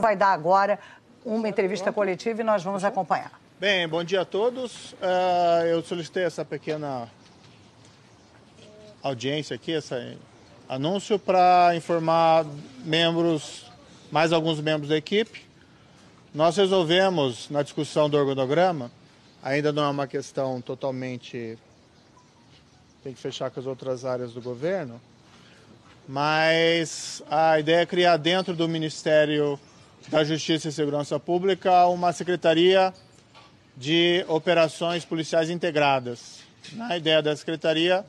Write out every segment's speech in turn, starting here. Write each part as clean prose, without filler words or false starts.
Vai dar agora uma entrevista coletiva e nós vamos acompanhar. Bem, bom dia a todos. Eu solicitei essa pequena audiência aqui, esse anúncio, para informar mais alguns membros da equipe. Nós resolvemos, na discussão do organograma, ainda não é uma questão totalmente... tem que fechar com as outras áreas do governo, mas a ideia é criar dentro do Ministério da Justiça e Segurança Pública uma secretaria de operações policiais integradas. A ideia da secretaria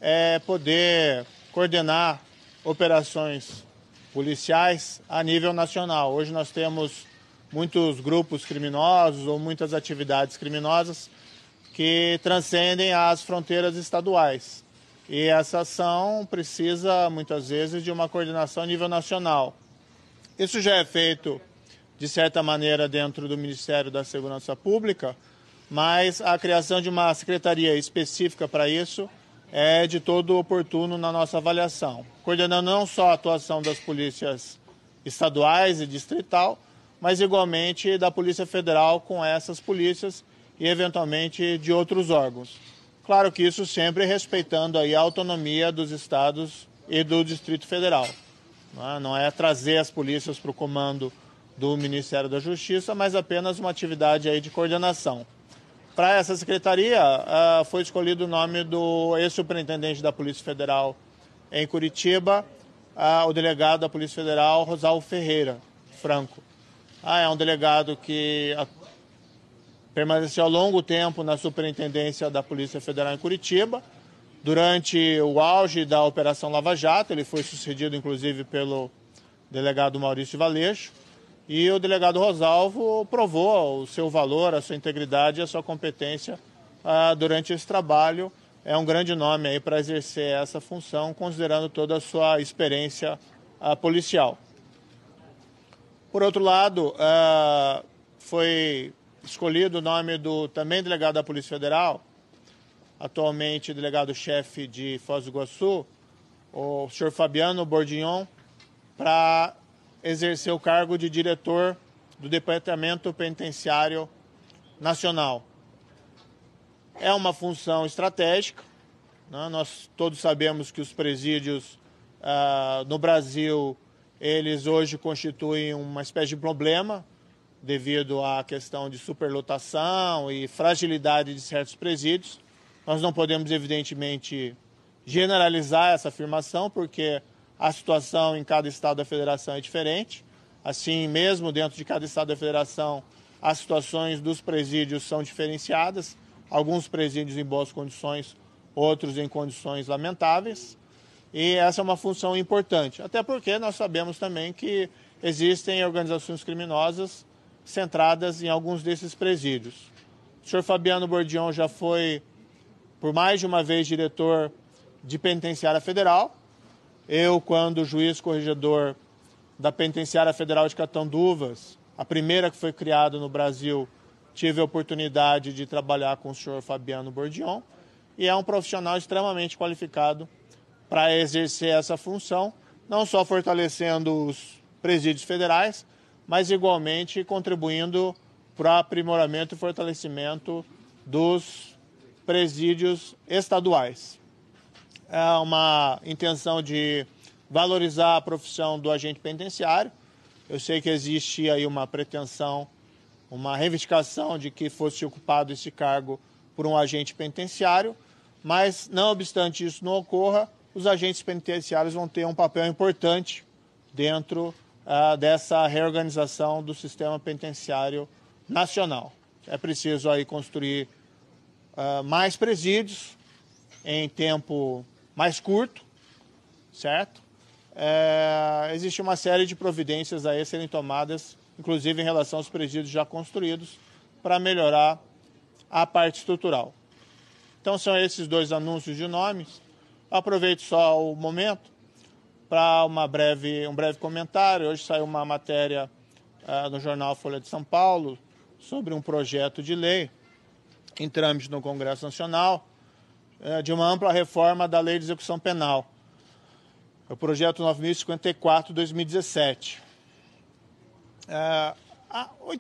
é poder coordenar operações policiais a nível nacional. Hoje nós temos muitos grupos criminosos ou muitas atividades criminosas que transcendem as fronteiras estaduais. E essa ação precisa, muitas vezes, de uma coordenação a nível nacional. Isso já é feito, de certa maneira, dentro do Ministério da Segurança Pública, mas a criação de uma secretaria específica para isso é de todo oportuno na nossa avaliação, coordenando não só a atuação das polícias estaduais e distrital, mas igualmente da Polícia Federal com essas polícias e, eventualmente, de outros órgãos. Claro que isso sempre respeitando aí a autonomia dos estados e do Distrito Federal. Não é trazer as polícias para o comando do Ministério da Justiça, mas apenas uma atividade aí de coordenação. Para essa secretaria, foi escolhido o nome do ex-superintendente da Polícia Federal em Curitiba, o delegado da Polícia Federal, Rosalvo Ferreira Franco. É um delegado que permaneceu há longo tempo na superintendência da Polícia Federal em Curitiba. Durante o auge da Operação Lava Jato, ele foi sucedido, inclusive, pelo delegado Maurício Valeixo. E o delegado Rosalvo provou o seu valor, a sua integridade e a sua competência durante esse trabalho. É um grande nome aí para exercer essa função, considerando toda a sua experiência policial. Por outro lado, foi escolhido o nome do também delegado da Polícia Federal, atualmente delegado-chefe de Foz do Iguaçu, o senhor Fabiano Bordignon, para exercer o cargo de diretor do Departamento Penitenciário Nacional. É uma função estratégica, né? Nós todos sabemos que os presídios no Brasil, eles hoje constituem uma espécie de problema devido à questão de superlotação e fragilidade de certos presídios. Nós não podemos, evidentemente, generalizar essa afirmação, porque a situação em cada estado da federação é diferente. Assim, mesmo dentro de cada estado da federação, as situações dos presídios são diferenciadas. Alguns presídios em boas condições, outros em condições lamentáveis. E essa é uma função importante, até porque nós sabemos também que existem organizações criminosas centradas em alguns desses presídios. O senhor Fabiano Bordignon já foi, por mais de uma vez, diretor de Penitenciária Federal. Eu, quando juiz corregedor da Penitenciária Federal de Catanduvas, a primeira que foi criada no Brasil, tive a oportunidade de trabalhar com o senhor Fabiano Bordignon, e é um profissional extremamente qualificado para exercer essa função, não só fortalecendo os presídios federais, mas igualmente contribuindo para o aprimoramento e fortalecimento dos presídios estaduais. É uma intenção de valorizar a profissão do agente penitenciário. Eu sei que existe aí uma pretensão, uma reivindicação de que fosse ocupado esse cargo por um agente penitenciário, mas, não obstante isso não ocorra, os agentes penitenciários vão ter um papel importante dentro dessa reorganização do sistema penitenciário nacional. É preciso aí construir mais presídios em tempo mais curto, certo? Existe uma série de providências aí a serem tomadas, inclusive em relação aos presídios já construídos, para melhorar a parte estrutural. Então são esses dois anúncios de nomes. Aproveito só o momento para um breve comentário. Hoje saiu uma matéria no jornal Folha de São Paulo sobre um projeto de lei em trâmite no Congresso Nacional de uma ampla reforma da Lei de Execução Penal. É o projeto 9.054/2017. O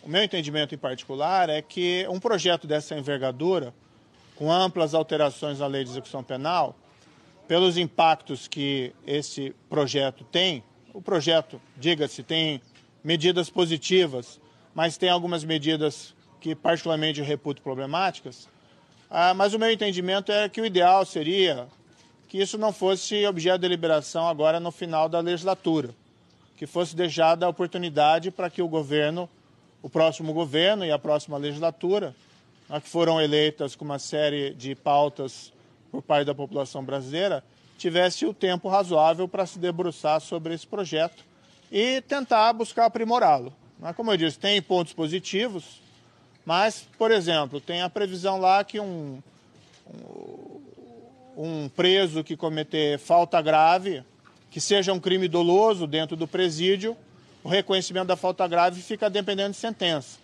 meu entendimento em particular é que um projeto dessa envergadura, com amplas alterações na lei de execução penal, pelos impactos que esse projeto tem, o projeto, diga-se, tem medidas positivas, mas tem algumas medidas que particularmente eu reputo problemáticas, mas o meu entendimento é que o ideal seria que isso não fosse objeto de deliberação agora no final da legislatura, que fosse deixada a oportunidade para que o governo, o próximo governo e a próxima legislatura, que foram eleitas com uma série de pautas por parte da população brasileira, tivesse o tempo razoável para se debruçar sobre esse projeto e tentar buscar aprimorá-lo. Como eu disse, tem pontos positivos, mas, por exemplo, tem a previsão lá que um preso que cometer falta grave, que seja um crime doloso dentro do presídio, o reconhecimento da falta grave fica dependendo de sentença.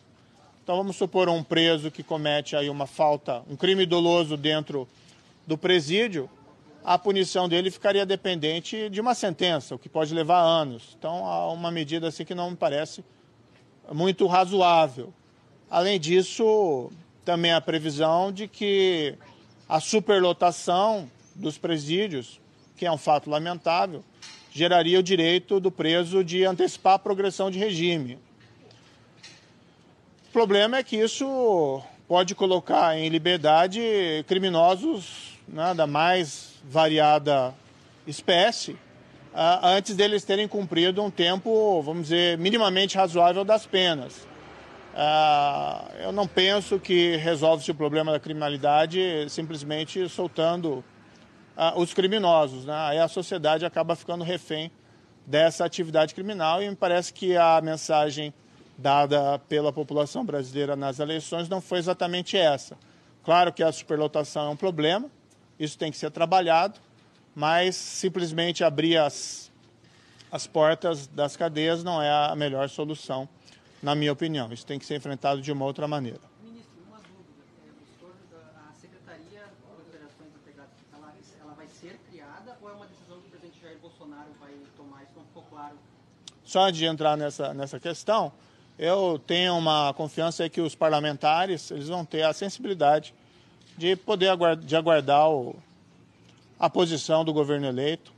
Então vamos supor um preso que comete aí uma falta, um crime doloso dentro do presídio, a punição dele ficaria dependente de uma sentença, o que pode levar anos. Então há uma medida assim que não me parece muito razoável. Além disso, também a previsão de que a superlotação dos presídios, que é um fato lamentável, geraria o direito do preso de antecipar a progressão de regime. O problema é que isso pode colocar em liberdade criminosos, da mais variada espécie, antes deles terem cumprido um tempo, vamos dizer, minimamente razoável das penas. Eu não penso que resolve-se o problema da criminalidade simplesmente soltando os criminosos, Aí a sociedade acaba ficando refém dessa atividade criminal e me parece que a mensagem dada pela população brasileira nas eleições não foi exatamente essa. Claro que a superlotação é um problema, isso tem que ser trabalhado, mas simplesmente abrir as portas das cadeias não é a melhor solução, na minha opinião. Isso tem que ser enfrentado de uma outra maneira. Ministro, uma dúvida. A Secretaria de Operações Integradas, ela vai ser criada ou é uma decisão que o presidente Jair Bolsonaro vai tomar? Isso não ficou claro. Só antes de entrar nessa questão, eu tenho uma confiança que os parlamentares eles vão ter a sensibilidade de poder aguardar a posição do governo eleito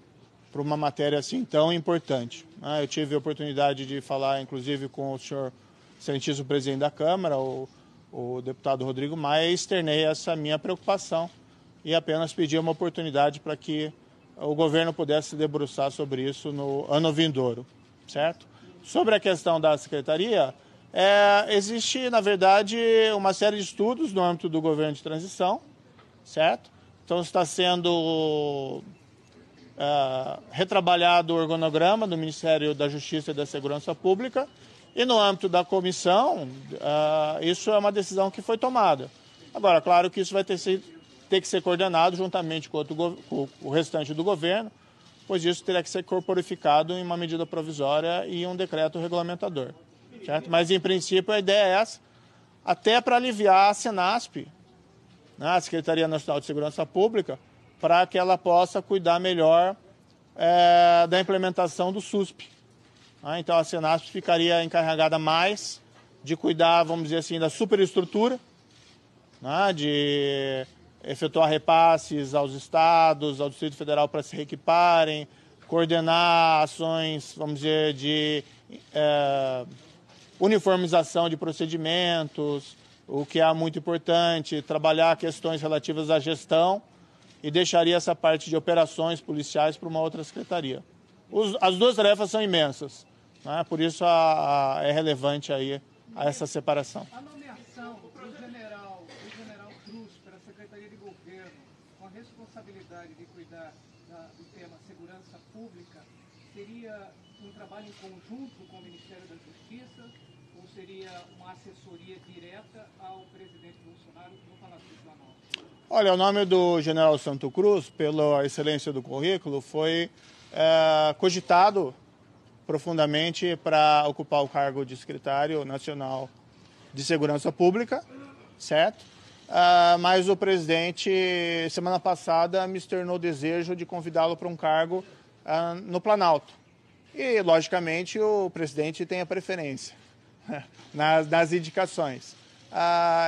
para uma matéria assim tão importante. Eu tive a oportunidade de falar, inclusive, com o senhor excelentíssimo presidente da Câmara, o deputado Rodrigo Maia, e externei essa minha preocupação e apenas pedi uma oportunidade para que o governo pudesse se debruçar sobre isso no ano vindouro, certo? Sobre a questão da secretaria, existe, na verdade, uma série de estudos no âmbito do governo de transição, certo? Então está sendo retrabalhado o organograma do Ministério da Justiça e da Segurança Pública e no âmbito da comissão, isso é uma decisão que foi tomada. Agora, claro que isso vai ter que ser coordenado juntamente com o restante do governo, pois isso terá que ser corporificado em uma medida provisória e um decreto regulamentador, certo? Mas, em princípio, a ideia é essa, até para aliviar a Senasp, a Secretaria Nacional de Segurança Pública, para que ela possa cuidar melhor da implementação do SUSP. Então, a Senasp ficaria encarregada mais de cuidar, vamos dizer assim, da superestrutura, de efetuar repasses aos estados, ao Distrito Federal para se reequiparem, coordenar ações, vamos dizer, de uniformização de procedimentos, o que é muito importante, trabalhar questões relativas à gestão e deixaria essa parte de operações policiais para uma outra secretaria. As duas tarefas são imensas, por isso é relevante aí essa separação. A nomeação do general Cruz para a Secretaria de Governo, com a responsabilidade de cuidar do tema segurança pública, seria um trabalho em conjunto com o Ministério da Justiça ou seria uma assessoria direta ao presidente Bolsonaro no Palácio do Planalto? Olha, o nome do general Santo Cruz, pela excelência do currículo, foi cogitado profundamente para ocupar o cargo de secretário nacional de Segurança Pública, certo? Mas o presidente, semana passada, me externou o desejo de convidá-lo para um cargo no Planalto. E, logicamente, o presidente tem a preferência nas indicações.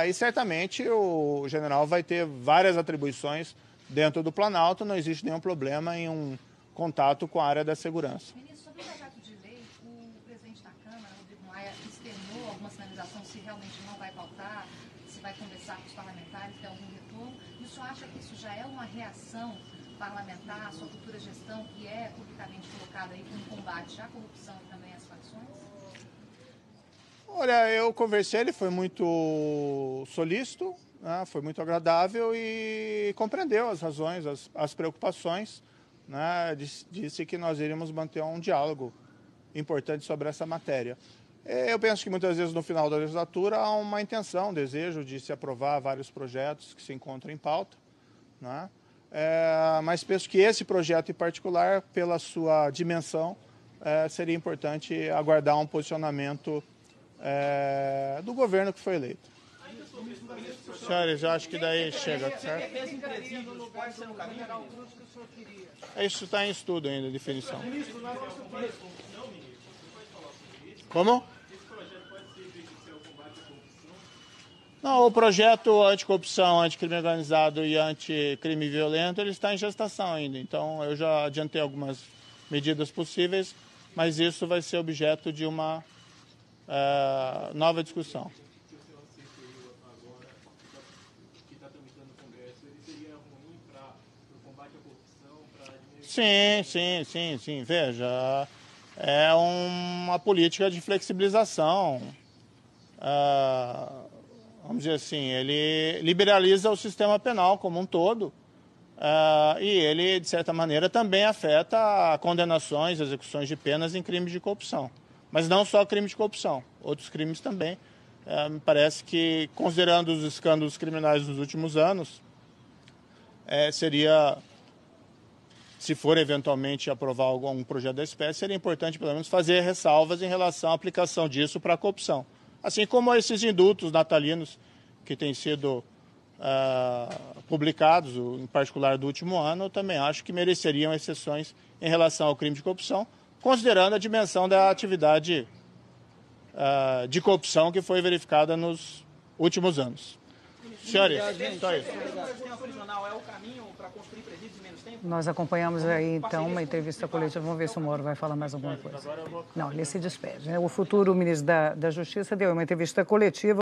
E certamente o general vai ter várias atribuições dentro do Planalto, não existe nenhum problema em um contato com a área da segurança. Ministro, sobre o projeto de lei, o presidente da Câmara, Rodrigo Maia, externou alguma sinalização se realmente não vai pautar, se vai conversar com os parlamentares, tem algum retorno. E o senhor acha que isso já é uma reação parlamentar à sua futura gestão, que é publicamente colocada aí como combate à corrupção e também às facções? Olha, eu conversei, ele foi muito solícito, né, foi muito agradável e compreendeu as razões, as preocupações, né, disse que nós iríamos manter um diálogo importante sobre essa matéria. Eu penso que muitas vezes no final da legislatura há uma intenção, um desejo de se aprovar vários projetos que se encontram em pauta, né, mas penso que esse projeto em particular, pela sua dimensão, seria importante aguardar um posicionamento do governo que foi eleito. Senhores, eu acho que daí chega, certo? Isso está em estudo ainda, definição. Como? Não, o projeto anticorrupção, anticrime organizado e anticrime violento, ele está em gestação ainda. Então, eu já adiantei algumas medidas possíveis, mas isso vai ser objeto de uma nova discussão. Sim. Veja, é uma política de flexibilização. Vamos dizer assim, ele liberaliza o sistema penal como um todo e ele, de certa maneira, também afeta condenações, execuções de penas em crimes de corrupção. Mas não só crime de corrupção, outros crimes também. Me parece que, considerando os escândalos criminais dos últimos anos, seria, se for eventualmente aprovar algum projeto da espécie, seria importante, pelo menos, fazer ressalvas em relação à aplicação disso para a corrupção. Assim como esses indultos natalinos que têm sido publicados, em particular do último ano, eu também acho que mereceriam exceções em relação ao crime de corrupção, considerando a dimensão da atividade de corrupção que foi verificada nos últimos anos. Senhores, só isso. Nós acompanhamos aí, então, uma entrevista coletiva. Vamos ver se o Moro vai falar mais alguma coisa. Não, ele se despede, né? O futuro ministro da Justiça deu uma entrevista coletiva.